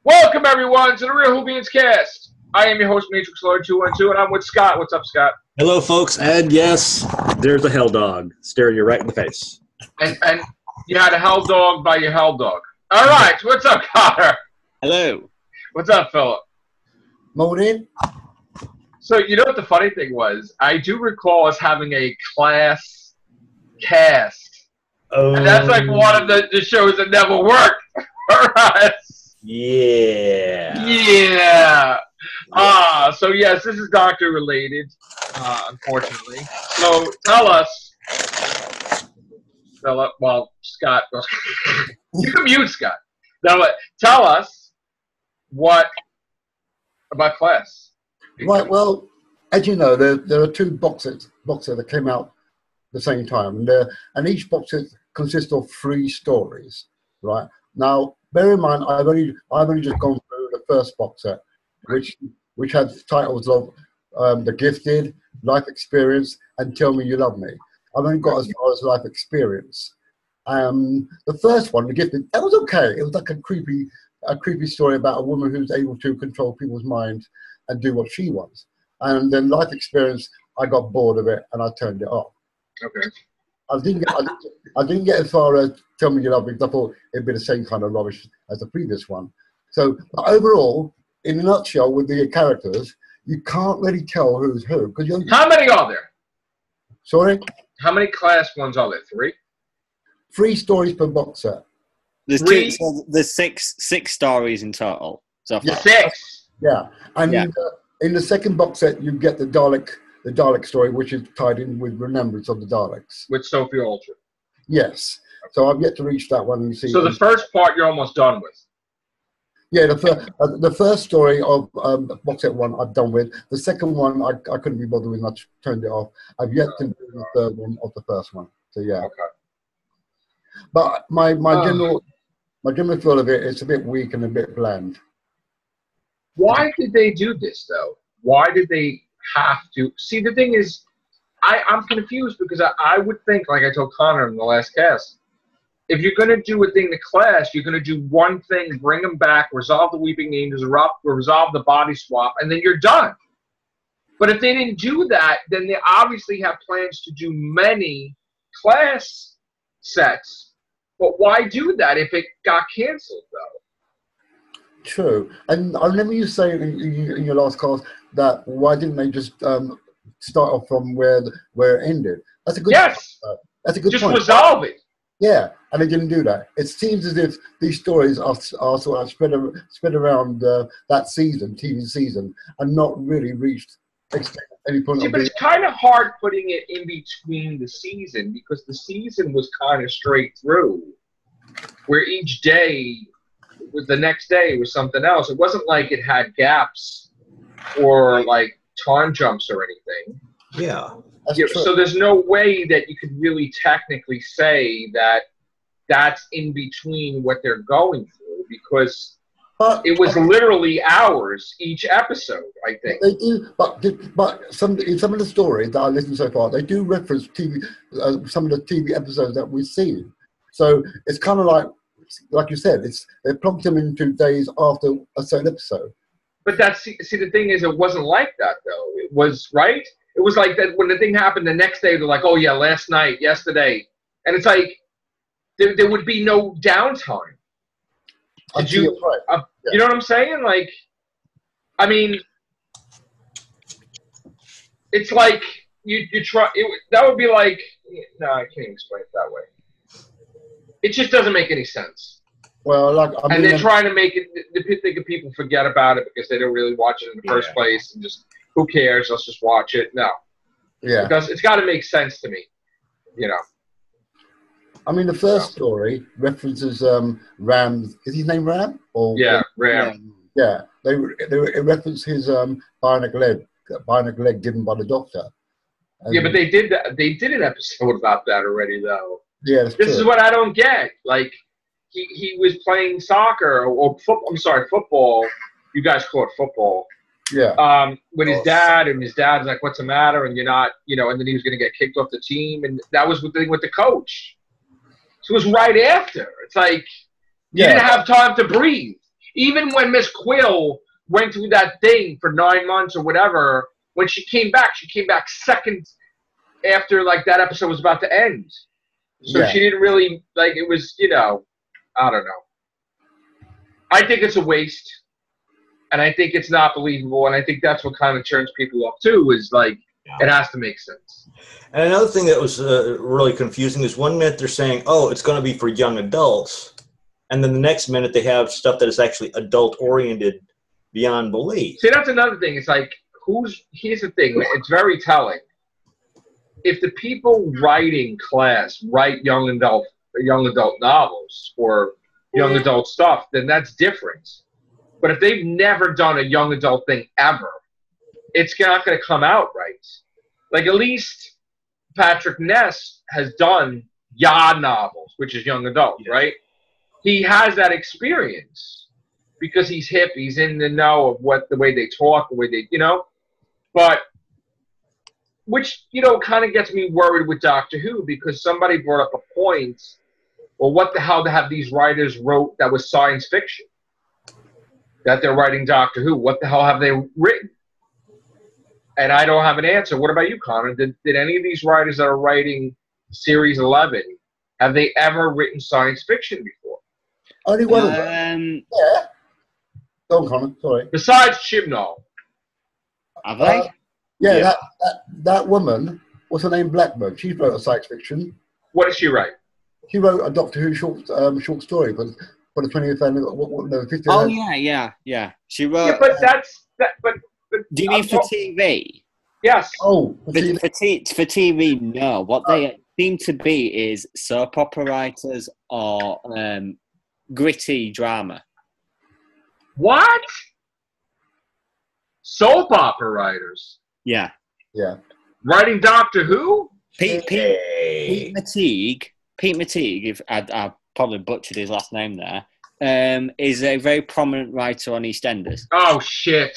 Welcome, everyone, to the Real Whovians cast. I am your host, Matrix Lord 212, and I'm with Scott. What's up, Scott? Hello, folks, and yes, there's a hell dog staring you right in the face. And you had a hell dog by your hell dog. All right, what's up, Connor? Hello. What's up, Phillip? Morning. So, you know what the funny thing was? I do recall us having a class cast. Oh, And that's like one of the shows that never worked for us. Yeah. Yeah. So yes, this is doctor related, unfortunately. So tell us, Phillip, well, Scott, you can mute Scott. Now, tell us what about class. Right, well, as you know, there are two boxes that came out the same time, and each box set consists of 3 stories. Right now, bear in mind, I've only just gone through the first box set, which had titles of The Gifted, Life Experience, and Tell Me You Love Me. I've only got as far as Life Experience. The first one, The Gifted, that was okay. It was like a creepy story about a woman who's able to control people's minds and do what she wants. And then Life Experience, I got bored of it and I turned it off. Okay. I didn't get as far as Tell Me You Love Me because I thought it'd be the same kind of rubbish as the previous one. So overall, in a nutshell, with the characters, you can't really tell who's who. How many are there? Sorry? How many class ones are there? 3? 3 stories per box set. There's six stories in total. So Yeah. 6. Yeah. And Yeah. In the second box set, you get the Dalek story, which is tied in with Remembrance of the Daleks. With Sophie Aldred. Yes. So I've yet to reach that one and see. So the first part you're almost done with. Yeah, the first story of box set 1 I've done with. The second one I couldn't be bothered with, and I turned it off. I've yet to do the third one of the first one. So yeah. Okay. But my general feel of it is a bit weak and a bit bland. Why did they do this, though? Why did they have to? See, the thing is, I'm confused because I would think, like I told Connor in the last cast, if you're going to do a thing to class, you're going to do one thing, bring them back, resolve the Weeping Angels, resolve the body swap, and then you're done. But if they didn't do that, then they obviously have plans to do many class sets. But why do that if it got canceled, though? True. And I remember you saying in your last cast that why didn't they just start off from where it ended? That's a good Yes. That's a good Just point. resolve it. Yeah, and they didn't do that. It seems as if these stories are sort of spread around that season, TV season, and not really reached any point. See, but it's kind of hard putting it in between the season because the season was kind of straight through, where each day, the next day was something else. It wasn't like it had gaps or like time jumps or anything. Yeah. So there's no way that you could really technically say that that's in between what they're going through because it was literally hours each episode, I think. They do, but in some of the stories that I listened to so far, they do reference TV, some of the TV episodes that we've seen. So it's kind of like you said, they plunked them into days after a certain episode. But the thing is, it wasn't like that though. It was right. It was like that when the thing happened the next day, they're like, oh yeah, last night, yesterday. And it's like, there would be no downtime. You know what I'm saying? Like, I mean, it's like, you try, that would be like, no, I can't explain it that way. It just doesn't make any sense. Well, and they're trying to make it, they think people forget about it because they don't really watch it in the first place and just, who cares? Let's just watch it. No. Yeah. It's got to make sense to me, you know. I mean, the first story references Ram. Is his name Ram? Ram. Yeah. They reference his bionic leg given by the doctor. Yeah, but they did an episode about that already, though. Yeah, this is what I don't get. Like, he was playing soccer or football. I'm sorry, football. You guys call it football. Yeah. With his dad, and his dad's like, "What's the matter?" And you're not, and then he was going to get kicked off the team, and that was the thing with the coach. So it was right after. It's like you didn't have time to breathe. Even when Miss Quill went through that thing for 9 months or whatever, when she came back seconds after like that episode was about to end. So she didn't really like it was, I don't know. I think it's a waste. And I think it's not believable, and I think that's what kind of turns people off too. Is like it has to make sense. And another thing that was really confusing is 1 minute they're saying, "Oh, it's going to be for young adults," and then the next minute they have stuff that is actually adult-oriented beyond belief. See, that's another thing. It's like here's the thing. It's very telling. If the people writing class write young adult novels or young adult stuff, then that's different. But if they've never done a young adult thing ever, it's not going to come out right. Like at least Patrick Ness has done novels, which is young adult, right? He has that experience because he's hip. He's in the know of the way they talk, the way they, But which kind of gets me worried with Doctor Who because somebody brought up a point. Well, what the hell to have these writers wrote that was science fiction? That they're writing Doctor Who. What the hell have they written? And I don't have an answer. What about you, Connor? Did any of these writers that are writing Series 11, have they ever written science fiction before? Only one of them. Yeah. Go on, Connor. Sorry. Besides Chibnall. Have they? Yeah. That woman, what's her name? Blackburn. She wrote a science fiction. What did she write? She wrote a Doctor Who short story for the 20th anniversary. 50th. Oh yeah. She wrote. Yeah, but that's that. But do you mean for TV? Yes. Oh, for TV, no. What they seem to be is soap opera writers or gritty drama. What? Soap opera writers? Yeah. Writing Doctor Who? Pete McTeague. Pete McTeague, if I probably butchered his last name there, is a very prominent writer on EastEnders. Oh, shit.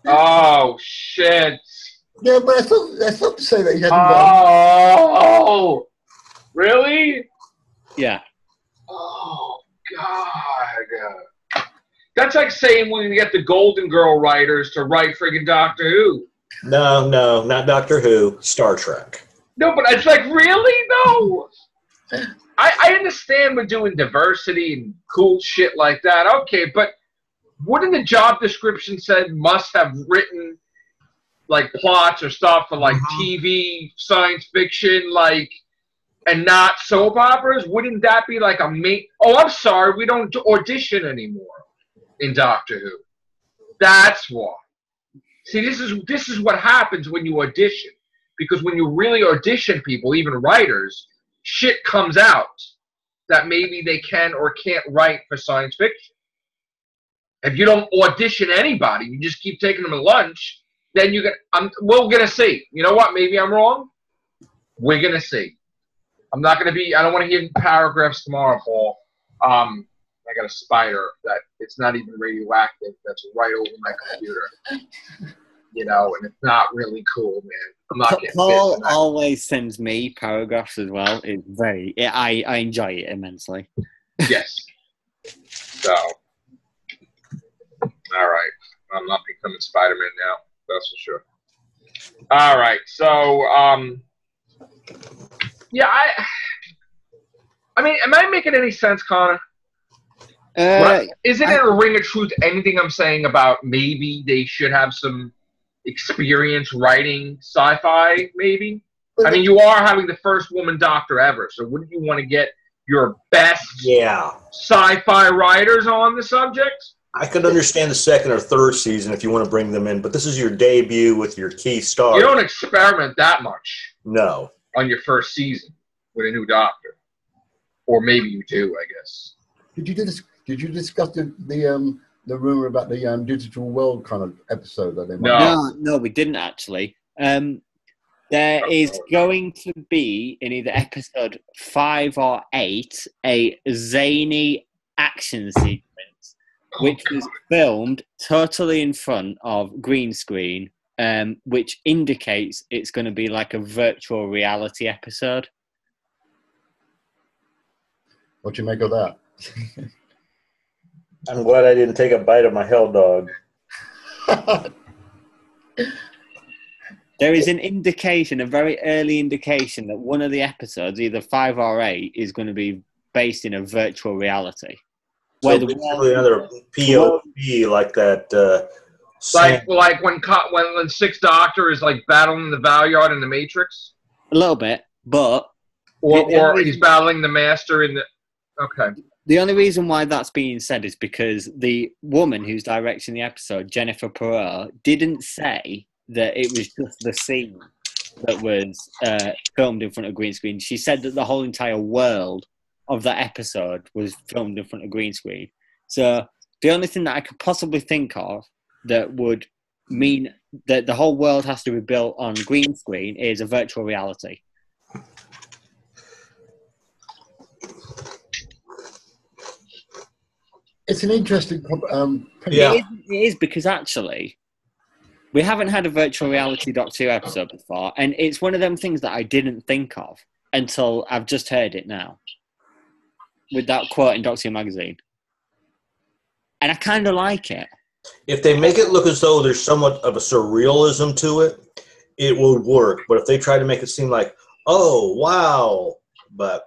Oh, shit. Yeah, but that's not to say that he hasn't Oh, really? Yeah. Oh, God. That's like saying when you get the Golden Girl writers to write friggin' Doctor Who. No, not Doctor Who. Star Trek. No, but it's like, really? No. I understand we're doing diversity and cool shit like that. Okay, but wouldn't the job description said must have written like plots or stuff for like TV, science fiction, like, and not soap operas? Wouldn't that be like a main? Oh, I'm sorry, we don't audition anymore in Doctor Who. That's why. See, this is what happens when you audition. Because when you really audition people, even writers, shit comes out that maybe they can or can't write for science fiction. If you don't audition anybody, you just keep taking them to lunch, then we're going to see. You know what? Maybe I'm wrong. We're going to see. I don't want to hear paragraphs tomorrow, Paul. I got a spider that it's not even radioactive. That's right over my computer. And it's not really cool, man. I'm not getting Paul always sends me paragraphs as well. It's I enjoy it immensely. Yes. So, all right. I'm not becoming Spider-Man now. That's for sure. All right. So, yeah, I mean, am I making any sense, Connor? Isn't it a ring of truth anything I'm saying about maybe they should have some experience writing sci-fi, maybe? I mean, you are having the first woman doctor ever, so wouldn't you want to get your best sci-fi writers on the subject? I could understand the second or third season if you want to bring them in, but this is your debut with your key stars. You don't experiment that much. No. On your first season with a new doctor. Or maybe you do, I guess. Did you discuss the rumor about the digital world kind of episode that they might? No, we didn't actually. There is going to be in either episode 5 or 8 a zany action sequence, which was filmed totally in front of green screen, which indicates it's going to be like a virtual reality episode. What do you make of that? I'm glad I didn't take a bite of my hell dog. There is an indication, a very early indication, that one of the episodes, either 5 or 8, is going to be based in a virtual reality. So basically another POV like that. Like when Sixth Doctor is like battling the Valyard in the Matrix. A little bit, but or he's battling the Master in the. Okay. The only reason why that's being said is because the woman who's directing the episode, Jennifer Perot, didn't say that it was just the scene that was filmed in front of green screen. She said that the whole entire world of that episode was filmed in front of green screen. So the only thing that I could possibly think of that would mean that the whole world has to be built on green screen is a virtual reality. It's an interesting. It is because actually, we haven't had a virtual reality Doctor Who episode before, and it's one of them things that I didn't think of until I've just heard it now, with that quote in Doctor Who magazine, and I kind of like it. If they make it look as though there's somewhat of a surrealism to it, it will work. But if they try to make it seem like, oh wow, but.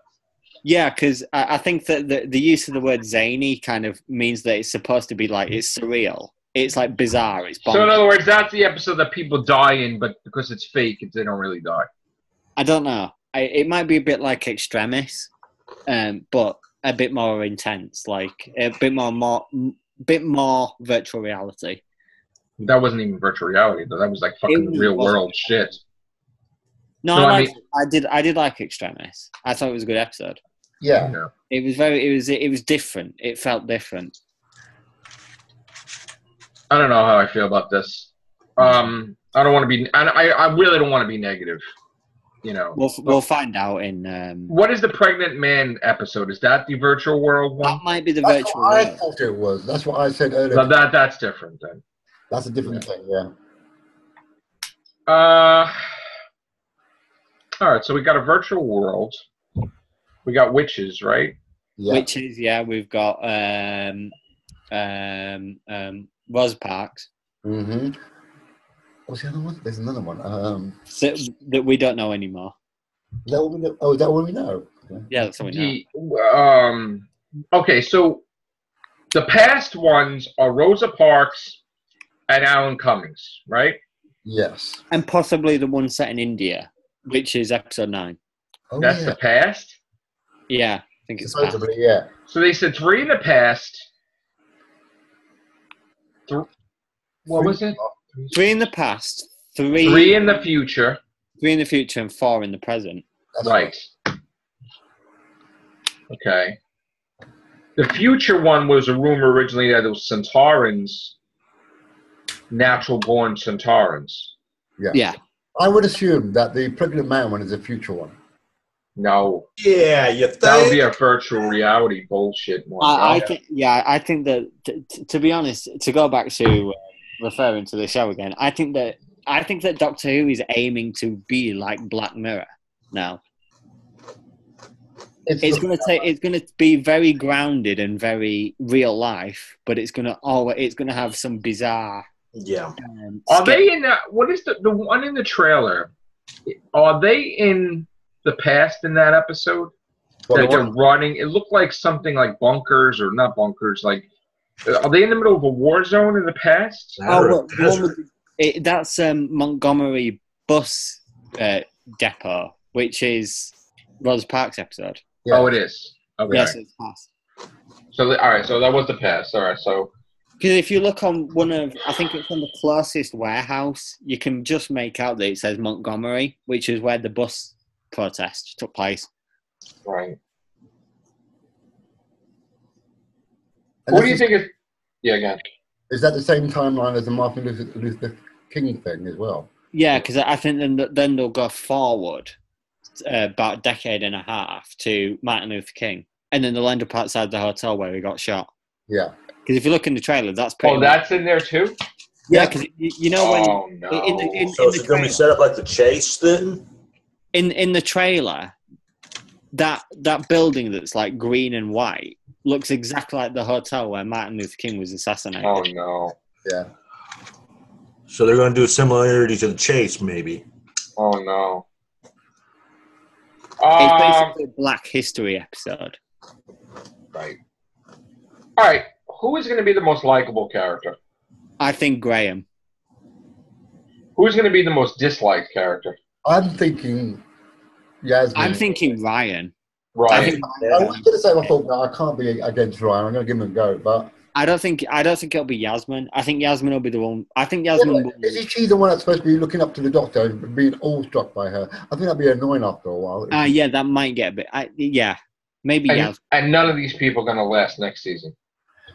Yeah, because I think that the use of the word zany kind of means that it's supposed to be like, it's surreal. It's like bizarre. It's bonkers. So in other words, that's the episode that people die in, but because it's fake, they don't really die. I don't know. It might be a bit like Extremis, but a bit more intense, like a bit more virtual reality. That wasn't even virtual reality, though. That was like fucking real world shit. No, I did like Extremis. I thought it was a good episode. Yeah. It was different. It felt different. I don't know how I feel about this. I don't want to be. I really don't want to be negative. You know. We'll find out in. What is the pregnant man episode? Is that the virtual world one? That might be the virtual world. I thought it was. That's what I said earlier. No, that's different then. That's a different thing. Yeah. All right. So we got a virtual world. We got witches, right? Yeah. Witches. Yeah, we've got Rosa Parks. Mm-hmm. What's the other one? There's another one. So, that we don't know anymore. Is that what we know? Oh, is that what we know? Okay. Yeah, that's what we know. Okay, so the past ones are Rosa Parks and Alan Cummings, right? Yes. And possibly the one set in India, which is episode 9. Oh, That's the past? Yeah, I think it's supposedly, past. yeah. So they said 3 in the past. What was it? 3 in the past, 3 in the future. 3 in the future, and 4 in the present. That's right. Okay. The future one was a rumor originally that it was Centaurans, natural-born Centaurans. Yeah. I would assume that the pregnant man one is a future one. No. Yeah, you think? That would be a virtual reality bullshit one. I think that, to be honest, to go back to referring to the show again, I think that Doctor Who is aiming to be like Black Mirror now. It's going to be very grounded and very real life, but it's going to have some bizarre. Yeah. Are they in that? What is the one in the trailer? Are they in the past in that episode? That they're running. It looked like something like bunkers or not bunkers. Like, are they in the middle of a war zone in the past? That's Montgomery bus depot, which is Rosa Parks episode. Yeah. Oh, it is. Okay. Yes, it's past. So all right. So that was the past. All right. So. Because if you look on I think it's on the closest warehouse, you can just make out that it says Montgomery, which is where the bus protest took place. Right. And what do you think is... Yeah, again. Is that the same timeline as the Martin Luther King thing as well? Yeah, because I think then they'll go forward about a decade and a half to Martin Luther King, and then they'll end up outside the hotel where he got shot. Yeah. Because if you look in the trailer, that's pretty. Oh, that's in there too. Yeah, because you know when. Oh no! So is it going to be set up like the chase then? In the trailer, that building that's like green and white, looks exactly like the hotel where Martin Luther King was assassinated. Oh no. Yeah. So they're going to do a similarity to the chase, maybe. Oh no. It's basically a Black History episode. Right. All right. Who is going to be the most likable character? I think Graham. Who's going to be the most disliked character? I'm thinking Yasmin. I'm thinking Ryan. Ryan. I think I was going to say, I thought, no, I can't be against Ryan. I'm going to give him a go, but I don't think it'll be Yasmin. I think Yasmin will be the one. I think Yasmin will. is she the one that's supposed to be looking up to the doctor and being awestruck by her? I think that'd be annoying after a while. Yeah, that might get a bit. Maybe Yasmin. And none of these people are going to last next season.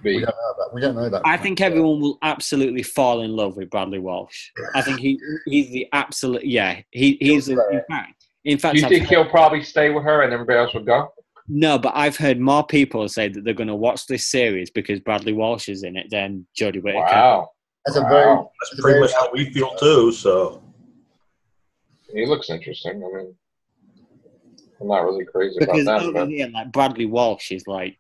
We don't know that. We don't know that. I think everyone will absolutely fall in love with Bradley Walsh. I think he's the absolute. Yeah, he's in fact. Do you think he'll probably stay with her and everybody else will go? No, but I've heard more people say that they're going to watch this series because Bradley Walsh is in it than Jodie Whittaker. Wow. That's Pretty much how we feel too. So he looks interesting. I mean, I'm not really crazy Because about that. over But here, like Bradley Walsh is like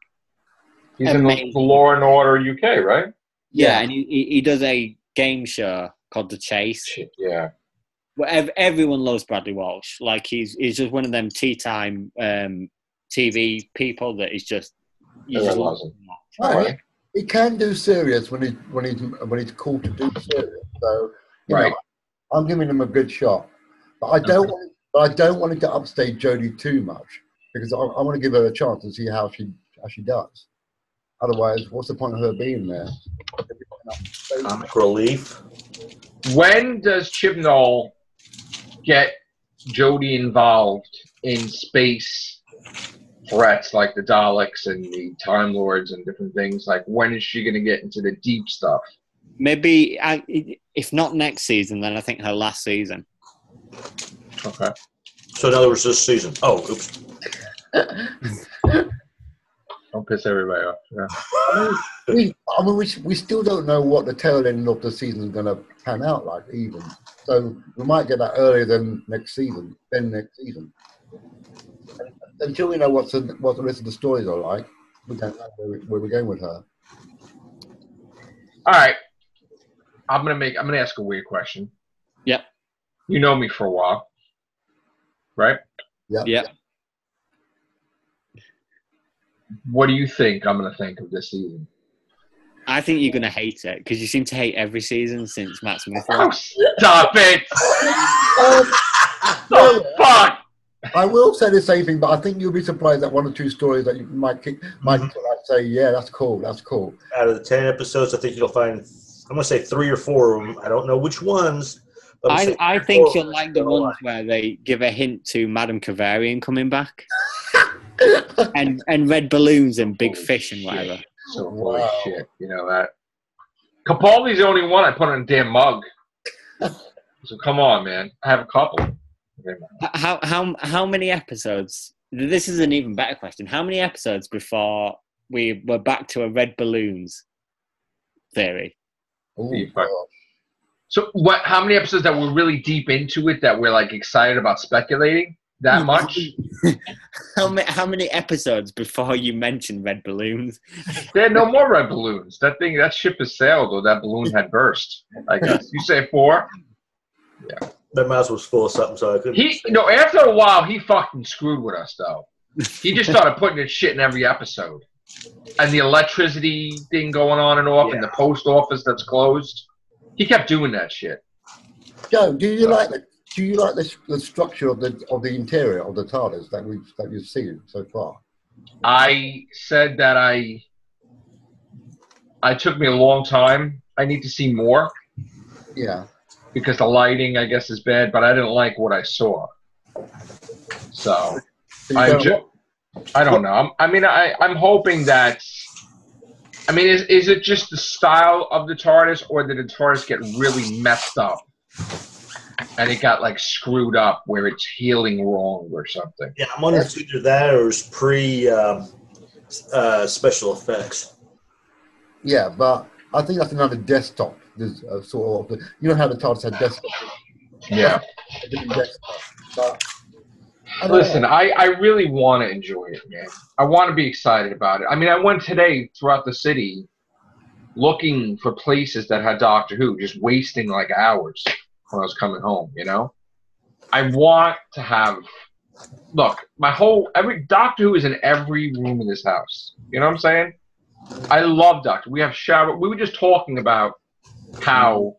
he's amazing. in the Law and Order UK, right? Yeah, and he does a game show called The Chase. Yeah. Well, everyone loves Bradley Walsh. Like he's just one of them tea time TV people that is just you just love him. Right. He can do serious when he's called to do serious. So you Right. know, I'm giving him a good shot, but I don't want him to upstage Jodie too much because I want to give her a chance to see how she does. Otherwise, what's the point of her being there? comic relief. When does Chibnall get Jodie involved in space threats like the Daleks and the Time Lords and different things? Like, when is she going to get into the deep stuff? Maybe if not next season, then I think her last season. Okay. So in other words, this season. Oh, oops. Don't piss everybody off. Yeah. We still don't know what the tail end of the season is going to pan out like, even. So we might get that earlier than next season. Until we know what the rest of the stories are like, we don't know where we're going with her. All right. I'm gonna ask a weird question. Yep. You know me for a while, right? Yep. What do you think I'm gonna think of this season? I think you're going to hate it because you seem to hate every season since Matt Smith. Oh, stop it! Oh, fuck! I will say the same thing, but I think you'll be surprised at one or two stories that you might say, yeah, that's cool. Out of the 10 episodes, I think you'll find, I'm going to say 3 or 4 of them. I don't know which ones. But I think you'll like the ones where they give a hint to Madame Kavarian coming back. and red balloons and big fish and whatever. So holy shit, you know that. Capaldi's the only one I put on a damn mug. So come on, man. I have a couple. How many episodes? This is an even better question. How many episodes before we were back to a red balloons theory? Ooh, so what? How many episodes that we're really deep into it that we're like excited about speculating that much? How many episodes before you mentioned red balloons? There are no more red balloons. That ship has sailed, or that balloon had burst. I guess you say 4. Yeah. That mouse was full of something, so I couldn't. After a while, he fucking screwed with us, though. He just started putting his shit in every episode. And the electricity thing going on and off, and the post office that's closed. He kept doing that shit. Joe, do you like the structure of the interior of the TARDIS that you've seen so far? I said that it took me a long time. I need to see more. Yeah. Because the lighting, I guess, is bad, but I didn't like what I saw. So I don't know. I'm hoping that. I mean, is it just the style of the TARDIS, or did the TARDIS get really messed up and it got like screwed up where it's healing wrong or something? Yeah, I'm wondering if either that or it's special effects. Yeah, but I think that's another desktop. There's sort of you know how the TARDIS had desktop. Yeah. A different desktop. But Listen, I really want to enjoy it, man. I want to be excited about it. I mean, I went today throughout the city looking for places that had Doctor Who, just wasting like hours when I was coming home, you know? I want to have, look, every Doctor Who is in every room in this house. You know what I'm saying? I love Doctor. We have shower. We were just talking about how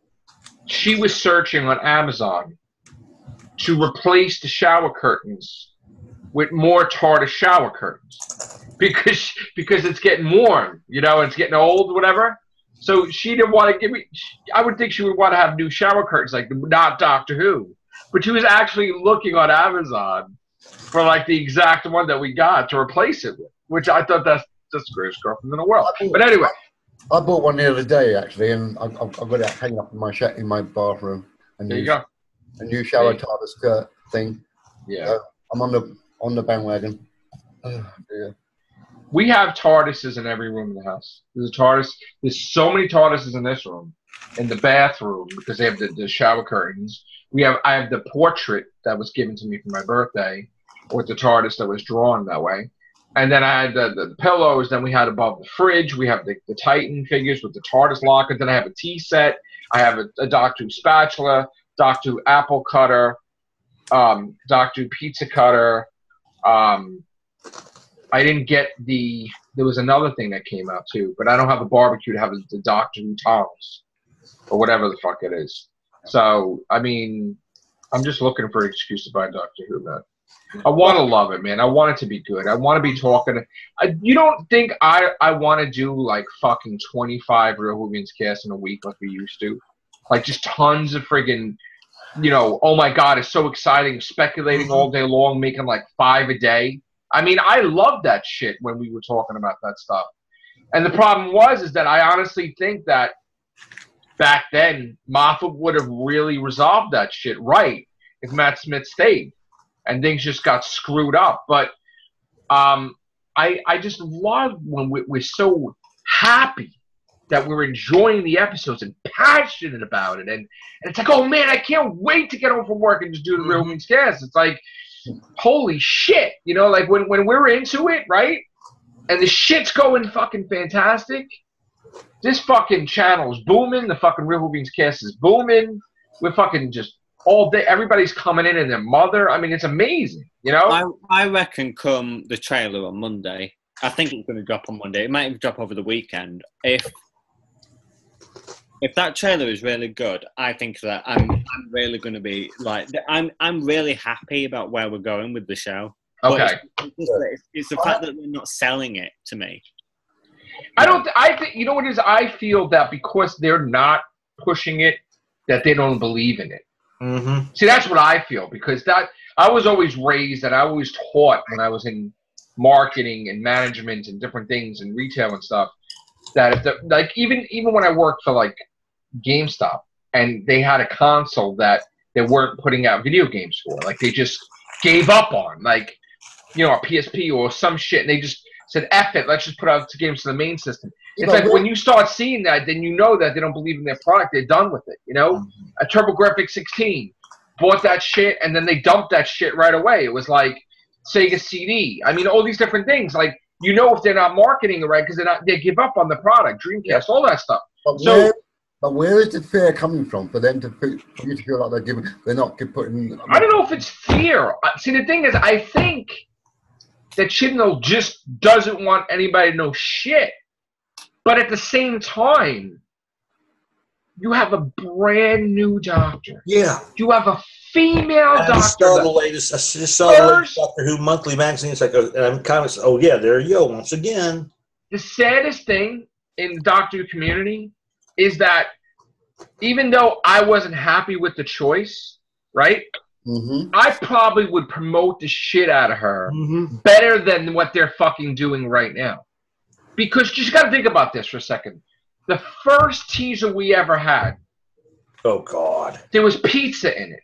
she was searching on Amazon to replace the shower curtains with more TARDIS shower curtains because it's getting warm, you know, it's getting old, whatever. So she didn't want to give me. I would think she would want to have new shower curtains, like not Doctor Who, but she was actually looking on Amazon for like the exact one that we got to replace it with, which I thought that's the greatest girlfriend in the world. But anyway, I bought one the other day actually, and I've got it hanging up in my bathroom. And there you go. A new shower TARDIS skirt thing. Yeah, I'm on the bandwagon. Oh, dear. We have TARDISes in every room in the house. There's a TARDIS. There's so many TARDISes in this room, in the bathroom because they have the shower curtains. I have the portrait that was given to me for my birthday, with the TARDIS that was drawn that way. And then I had the pillows. Then we had above the fridge. We have the Titan figures with the TARDIS locker. Then I have a tea set. I have a Doctor Who spatula, Doctor Who apple cutter, Doctor Who pizza cutter. I didn't get there was another thing that came out too, but I don't have a barbecue to have the Doctor Who tongs or whatever the fuck it is. So, I mean, I'm just looking for an excuse to buy Doctor Who, man. I want to love it, man. I want it to be good. I want to be talking. You don't think I want to do like fucking 25 Real Whovians casts in a week like we used to? Like just tons of friggin', you know, oh my God, it's so exciting, speculating all day long, making like 5 a day. I mean, I loved that shit when we were talking about that stuff. And the problem is that I honestly think that back then, Moffat would have really resolved that shit right if Matt Smith stayed. And things just got screwed up. But I just love when we're so happy that we're enjoying the episodes and passionate about it. And it's like, oh, man, I can't wait to get home from work and just do the Real Whovians cast. It's like, holy shit. You know, like when we're into it, right? And the shit's going fucking fantastic. This fucking channel is booming. The fucking Real Whovians cast is booming. We're fucking just all day. Everybody's coming in and their mother. I mean, it's amazing, you know? I reckon come the trailer on Monday. I think it's going to drop on Monday. It might even drop over the weekend. If that trailer is really good, I think that I'm really going to be like, I'm really happy about where we're going with the show. Okay. It's the fact that they're not selling it to me. I think, you know what it is? I feel that because they're not pushing it, that they don't believe in it. Mm-hmm. See, that's what I feel, because I was always raised and I always taught when I was in marketing and management and different things and retail and stuff, that like even when I worked for like GameStop and they had a console that they weren't putting out video games for, like they just gave up on, like, you know, a PSP or some shit, and they just said, F it, let's just put out the games to the main system. It's like when you start seeing that, then you know that they don't believe in their product. They're done with it, you know? A TurboGrafx 16 bought that shit, and then they dumped that shit right away. It was like Sega CD. I mean, all these different things. Like, you know, if they're not marketing it right, because they give up on the product, Dreamcast, all that stuff. But where is the fear coming from for them for you to feel like they're not putting? I don't know if it's fear. See, the thing is, I think that Chibnall just doesn't want anybody to know shit. But at the same time, you have a brand new doctor. Yeah. You have a female doctor. I just saw the latest Doctor Who monthly magazine. It's like, and I'm kind of, oh yeah, there you go once again. The saddest thing in the Doctor Who community is that even though I wasn't happy with the choice, right? Mm-hmm. I probably would promote the shit out of her better than what they're fucking doing right now. Because you just got to think about this for a second. The first teaser we ever had, oh God, there was pizza in it.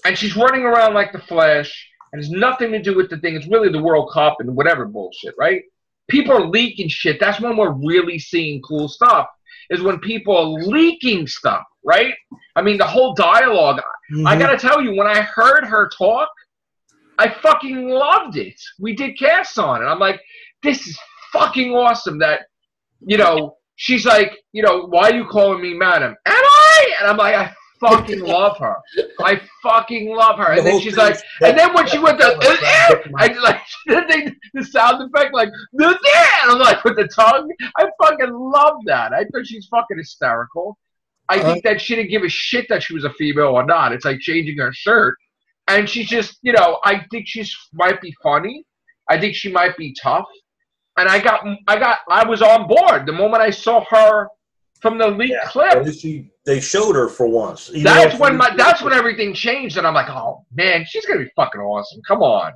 And she's running around like the Flash, and it's nothing to do with the thing. It's really the World Cup and whatever bullshit, right? People are leaking shit. That's when we're really seeing cool stuff, is when people are leaking stuff, right? I mean, the whole dialogue. I got to tell you, when I heard her talk, I fucking loved it. We did casts on it. I'm like, this is fucking awesome that, she's like, why are you calling me madam? Am I? And I'm like, I fucking love her. I fucking love her. And then she's like, and then when she went to, I like, the sound effect, like, and I'm like, with the tongue, I fucking love that. I thought she's fucking hysterical. I think that she didn't give a shit that she was a female or not. It's like changing her shirt. And she's just, I think she might be funny. I think she might be tough. And I was on board the moment I saw her from the leaked clip. They showed her for once. That's when everything changed, and I'm like, oh man, she's gonna be fucking awesome. Come on,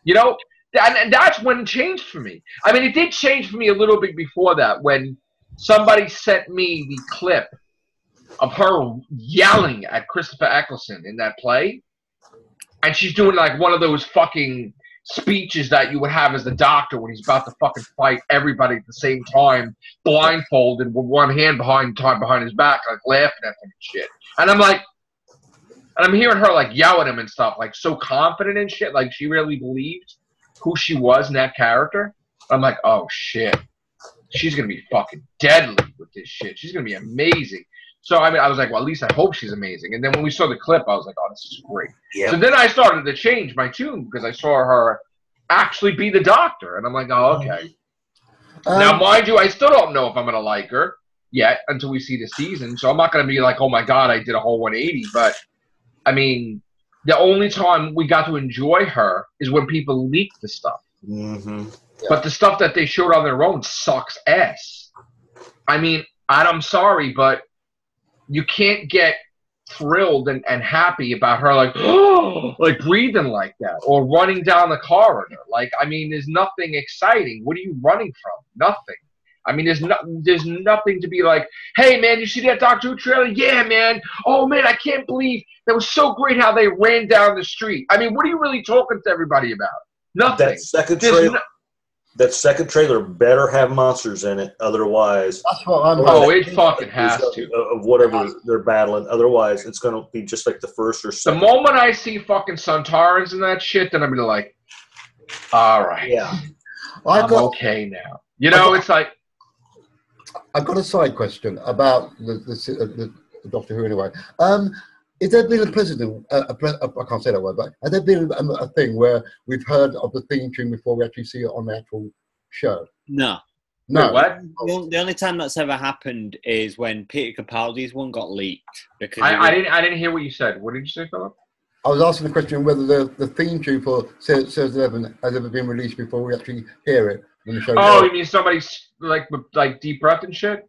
and that's when it changed for me. I mean, it did change for me a little bit before that when somebody sent me the clip of her yelling at Christopher Eccleston in that play, and she's doing like one of those fucking speeches that you would have as the doctor when he's about to fucking fight everybody at the same time, blindfolded with one hand behind his back, like laughing at him and shit. And I'm like, and I'm hearing her like yell at him and stuff, like so confident and shit, like she really believed who she was in that character. I'm like, oh shit, she's gonna be fucking deadly with this shit. She's gonna be amazing. So I mean, I was like, well, at least I hope she's amazing. And then when we saw the clip, I was like, oh, this is great. Yep. So then I started to change my tune because I saw her actually be the doctor, and I'm like, oh, okay. Now, mind you, I still don't know if I'm gonna like her yet until we see the season. So I'm not gonna be like, oh my god, I did a whole 180. But I mean, the only time we got to enjoy her is when people leak the stuff. Mm-hmm. Yeah. But the stuff that they showed on their own sucks ass. I mean, I'm sorry, but you can't get thrilled and happy about her like, oh, like breathing like that or running down the corridor. Like, I mean, there's nothing exciting. What are you running from? Nothing. I mean, there's nothing to be like, hey, man, you see that Doctor Who trailer? Yeah, man. Oh, man, I can't believe that was so great how they ran down the street. I mean, what are you really talking to everybody about? Nothing. That second trailer better have monsters in it, otherwise. That's what I'm. Oh, it fucking has to. Of whatever they're battling, otherwise it's going to be just like the first or second. The moment I see fucking Suntarans and that shit, then I'm gonna like, all right, yeah, I'm okay now. It's like. I've got a side question about the Doctor Who anyway. Is there been a precedent? I can't say that word, but has there been a thing where we've heard of the theme tune before we actually see it on the actual show? No. No. What? The only time that's ever happened is when Peter Capaldi's one got leaked. Because I didn't hear what you said. What did you say, Philip? I was asking the question whether the theme tune for Series 11 has ever been released before we actually hear it when the show. Oh, you mean somebody's like deep breath and shit,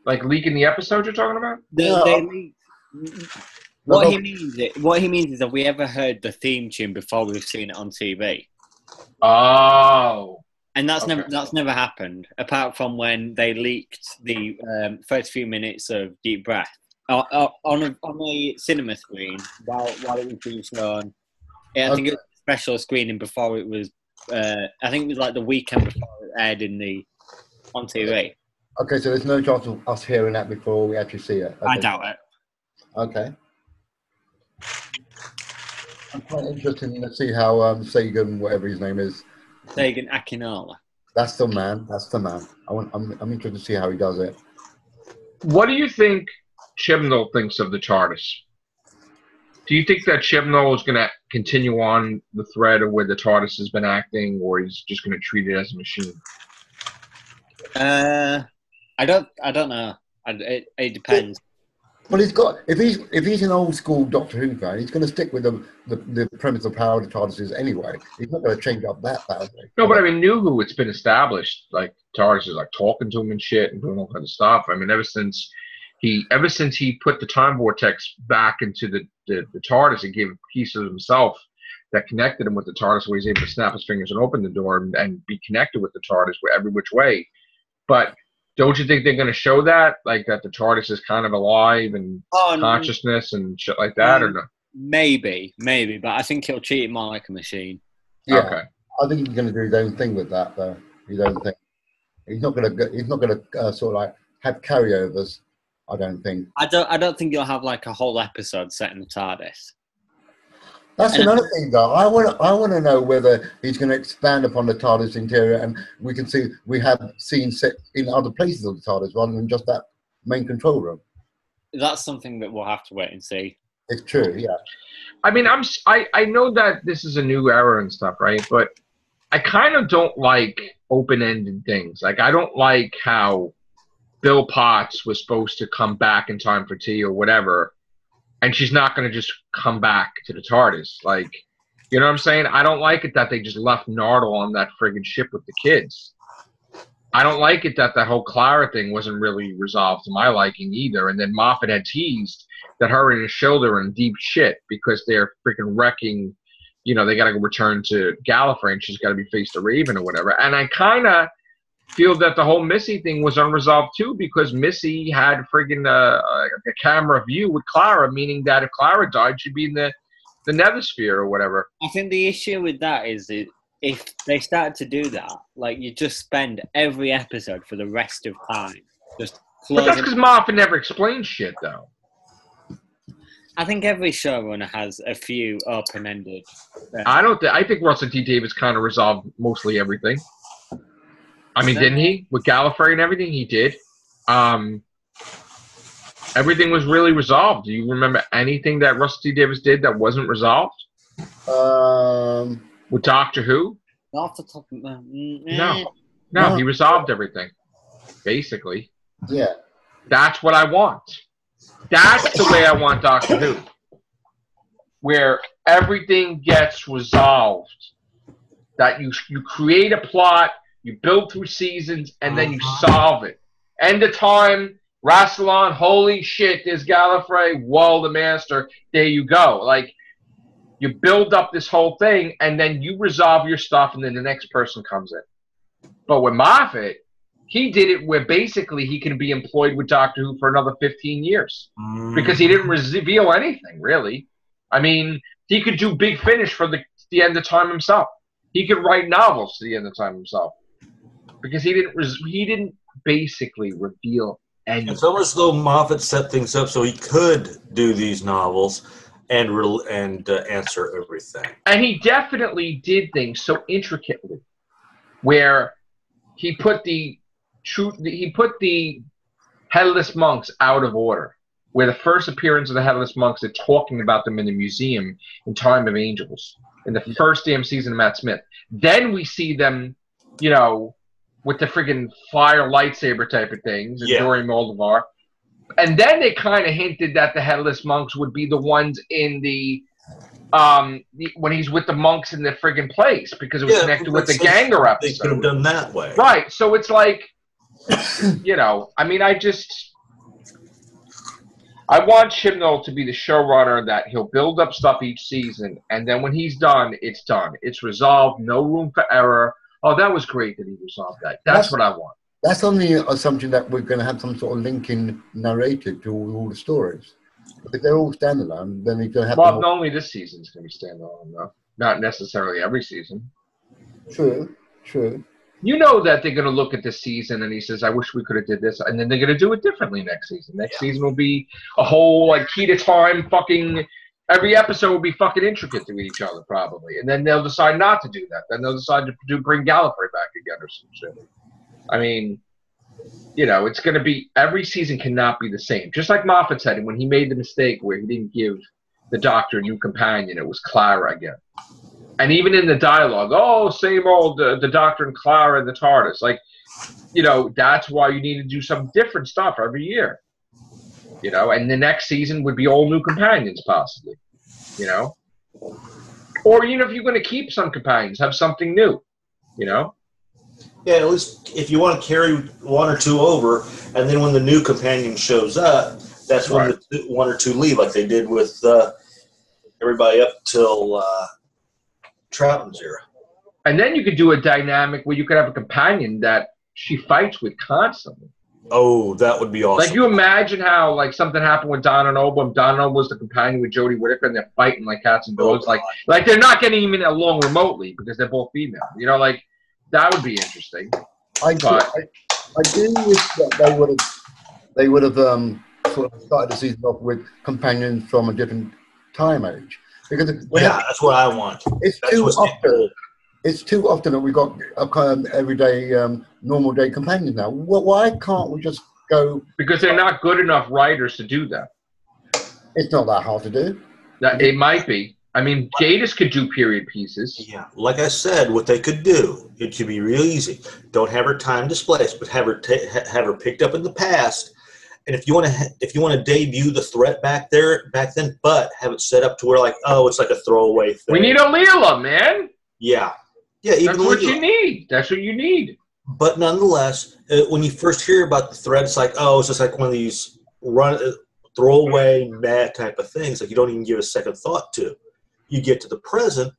like leaking the episode you're talking about? They leaked. What he means is, have we ever heard the theme tune before we've seen it on TV? Oh, and that's never happened, apart from when they leaked the first few minutes of Deep Breath on a cinema screen while it was being shown. I think it was a special screening before it was. I think it was like the weekend before it aired on TV. Okay, so there's no chance of us hearing that before we actually see it. Okay. I doubt it. Okay. I'm quite interested to see how Sagan, whatever his name is. Sagan Akinala. That's the man. I'm interested to see how he does it. What do you think Chibnall thinks of the TARDIS? Do you think that Chibnall is going to continue on the thread of where the TARDIS has been acting, or he's just going to treat it as a machine? I don't know. It depends. Well, if he's an old school Doctor Who fan, he's going to stick with the premise of how the TARDIS is anyway. He's not going to change up that badly. No, but I mean, New Who, it's been established. Like TARDIS is like talking to him and shit and doing all kinds of stuff. I mean, ever since he put the time vortex back into the TARDIS and gave a piece of himself that connected him with the TARDIS, where he's able to snap his fingers and open the door and be connected with the TARDIS every which way. But don't you think they're going to show that, like that the TARDIS is kind of alive and consciousness and shit like that, or no? Maybe, but I think he'll treat it more like a machine. Yeah, okay. I think he's going to do his own thing with that, though. His own thing. He's not going to sort of like have carryovers. I don't think. I don't think you'll have like a whole episode set in the TARDIS. That's another thing, though. I want to know whether he's going to expand upon the TARDIS interior, and we have seen set in other places of the TARDIS rather than just that main control room. That's something that we'll have to wait and see. It's true, yeah. I mean, I know that this is a new era and stuff, right? But I kind of don't like open-ended things. Like, I don't like how Bill Potts was supposed to come back in time for tea or whatever, and she's not going to just come back to the TARDIS. Like, you know what I'm saying? I don't like it that they just left Nardole on that friggin' ship with the kids. I don't like it that the whole Clara thing wasn't really resolved to my liking either. And then Moffat had teased that her and Ishilda are in deep shit because they're freaking wrecking, you know, they got to return to Gallifrey and she's got to be faced to Raven or whatever. And I kind of feel that the whole Missy thing was unresolved too because Missy had friggin' a camera view with Clara, meaning that if Clara died, she'd be in the Nethersphere or whatever. I think the issue with that is if they start to do that, like you just spend every episode for the rest of time just closing. But that's because Moffat never explained shit, though. I think every showrunner has a few open-ended. I think Russell T Davies kind of resolved mostly everything. I mean, didn't he? With Gallifrey and everything, he did. Everything was really resolved. Do you remember anything that Russell T Davies did that wasn't resolved? With Doctor Who? Not to talk about. No, he resolved everything, basically. Yeah. That's what I want. That's the way I want Doctor Who. Where everything gets resolved. That you create a plot, you build through seasons, and then you solve it. End of time, Rassilon, holy shit, there's Gallifrey, whoa, the Master, there you go. Like, you build up this whole thing, and then you resolve your stuff, and then the next person comes in. But with Moffat, he did it where basically he can be employed with Doctor Who for another 15 years. Because he didn't reveal anything, really. I mean, he could do Big Finish for the end of time himself. He could write novels to the end of time himself. Because he didn't basically reveal anything. It's almost as though Moffat set things up so he could do these novels and answer everything. And he definitely did things so intricately, where he put the Headless Monks out of order. Where the first appearance of the Headless Monks, they're talking about them in the museum in Time of Angels, in the first damn season of Matt Smith. Then we see them, you know, with the friggin' fire lightsaber type of things, and Dori Moldavar. And then they kind of hinted that the Headless Monks would be the ones in when he's with the monks in the friggin' place, because it was connected with the Ganger episode. They could have done that way. Right, so it's like, you know, I mean, I want Chibnall to be the showrunner that he'll build up stuff each season, and then when he's done, it's done. It's resolved, no room for error. Oh, that was great that he resolved that. That's what I want. That's on the assumption that we're going to have some sort of linking narrative to all the stories. But if they're all standalone, then you're going to have... Well, not only this season's going to be standalone, though. Not necessarily every season. True. You know that they're going to look at this season and he says, I wish we could have did this, and then they're going to do it differently next season. Next season will be a whole, like, key to time fucking... Every episode will be fucking intricate to each other, probably. And then they'll decide not to do that. Then they'll decide to bring Gallifrey back again or some shit. I mean, you know, it's going to be... Every season cannot be the same. Just like Moffat said when he made the mistake where he didn't give the Doctor a new companion. It was Clara again. And even in the dialogue, oh, same old, the Doctor and Clara and the TARDIS. Like, you know, that's why you need to do some different stuff every year. You know, and the next season would be all new companions, possibly. You know? Or, you know, if you're going to keep some companions, have something new. You know? Yeah, at least if you want to carry one or two over, and then when the new companion shows up, that's when the one or two leave, like they did with everybody up till Troughton's era. And then you could do a dynamic where you could have a companion that she fights with constantly. Oh, that would be awesome. Like, you imagine how, like, something happened with Donna Noble, and Donna Noble was the companion with Jodie Whittaker, and they're fighting like cats and dogs. Like they're not getting even along remotely because they're both female. You know, like, that would be interesting. I do wish that they would have sort of started the season off with companions from a different time age. Because that's what I want. It's That's too what's often. It's too often that we've got a kind of everyday, normal day companions now. Why can't we just go? Because they're not good enough writers to do that. It's not that hard to do. It might be. I mean, Jadis could do period pieces. Yeah, like I said, what they could do, it could be real easy. Don't have her time displaced, but have her picked up in the past. And if you want to debut the threat back then, but have it set up to where it's like a throwaway thing. We need a Leela, man. Yeah. Even that's what you need. That's what you need. But nonetheless, when you first hear about the threat, it's like, it's just like one of these throwaway bad type of things. Like you don't even give a second thought to. You get to the present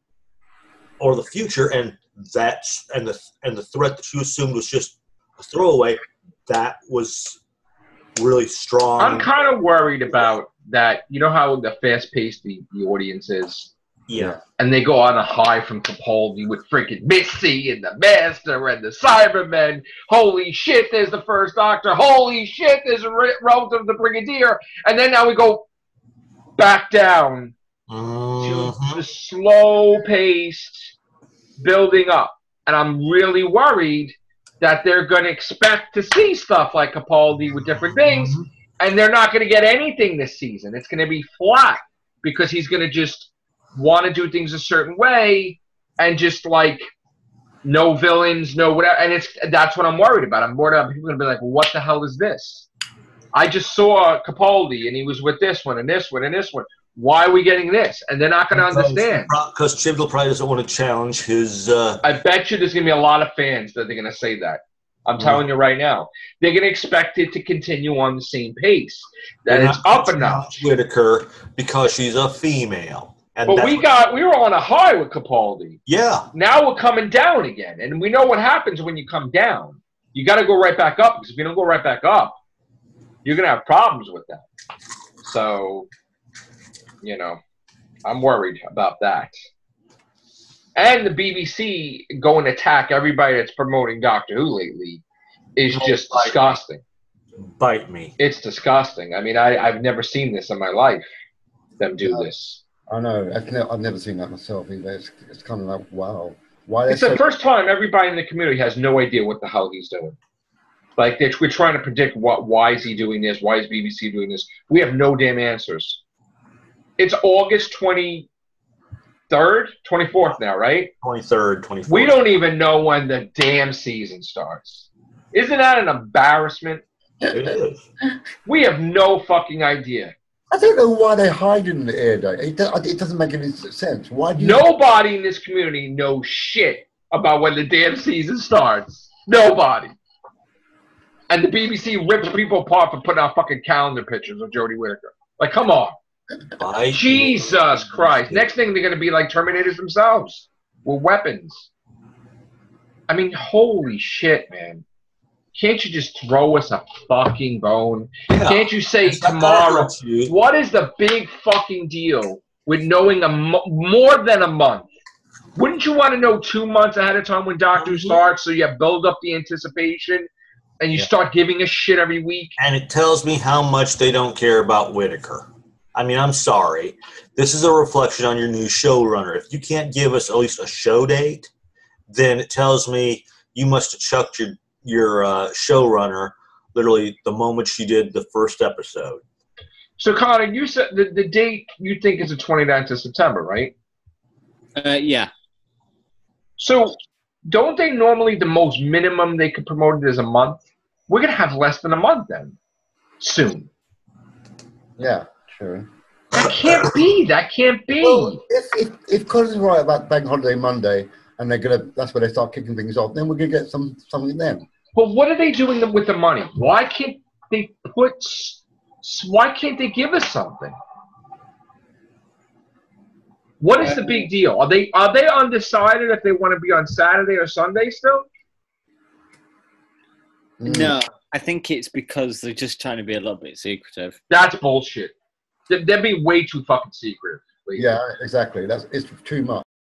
or the future, and the threat that you assumed was just a throwaway, that was really strong. I'm kind of worried about that. You know how the fast-paced the audience is? Yeah. And they go on a high from Capaldi with freaking Missy and the Master and the Cybermen. Holy shit, there's the First Doctor. Holy shit, there's a relative of the Brigadier. And then now we go back down to the slow-paced building up. And I'm really worried that they're going to expect to see stuff like Capaldi with different things, and they're not going to get anything this season. It's going to be flat because he's going to just want to do things a certain way and just like no villains, no whatever. And that's what I'm worried about. I'm worried about people going to be like, well, what the hell is this? I just saw Capaldi and he was with this one and this one and this one. Why are we getting this? And they're not going to understand. Because Chibnall probably doesn't want to challenge his... I bet you there's going to be a lot of fans that they're going to say that. I'm telling you right now. They're going to expect it to continue on the same pace. That it's up a notch. Whitaker because she's a female. And but we were on a high with Capaldi. Yeah. Now we're coming down again. And we know what happens when you come down. You got to go right back up. Because if you don't go right back up, you're going to have problems with that. So... I'm worried about that. And the BBC going to attack everybody that's promoting Doctor Who lately is just disgusting. Bite me. It's disgusting. I mean, I've never seen this in my life, them do this. I know. I've never seen that myself either. It's kind of like, wow. It's the first time everybody in the community has no idea what the hell he's doing. Like, we're trying to predict why is he doing this? Why is BBC doing this? We have no damn answers. It's August 23rd, 24th now, right? 23rd, 24th. We don't even know when the damn season starts. Isn't that an embarrassment? It is. We have no fucking idea. I don't know why they're hiding the air date. It doesn't make any sense. Why do Nobody in this community knows shit about when the damn season starts. Nobody. And the BBC rips people apart for putting out fucking calendar pictures of Jodie Whittaker. Like, come on. Jesus Christ. Next thing, they're going to be like Terminators themselves with weapons. I mean, holy shit, man. Can't you just throw us a fucking bone? Yeah. Can't you say tomorrow, what is the big fucking deal with knowing more than a month? Wouldn't you want to know 2 months ahead of time when Doctor Who starts so you build up the anticipation and you start giving a shit every week? And it tells me how much they don't care about Whittaker. I mean, I'm sorry. This is a reflection on your new showrunner. If you can't give us at least a show date, then it tells me you must have chucked your showrunner literally the moment she did the first episode. So, Connor, you said the date you think is the 29th of September, right? Yeah. So, don't they normally, the most minimum they could promote it is a month? We're going to have less than a month then, soon. Yeah. Sure. That can't be. That can't be. Well, if Colin's right about Bank Holiday Monday, and that's where they start kicking things off, then we're gonna get something then. But what are they doing with the money? Why can't they Why can't they give us something? What is the big deal? Are they undecided if they want to be on Saturday or Sunday still? No, I think it's because they're just trying to be a little bit secretive. That's bullshit. They'd be way too fucking secretive. Yeah, exactly. It's too much.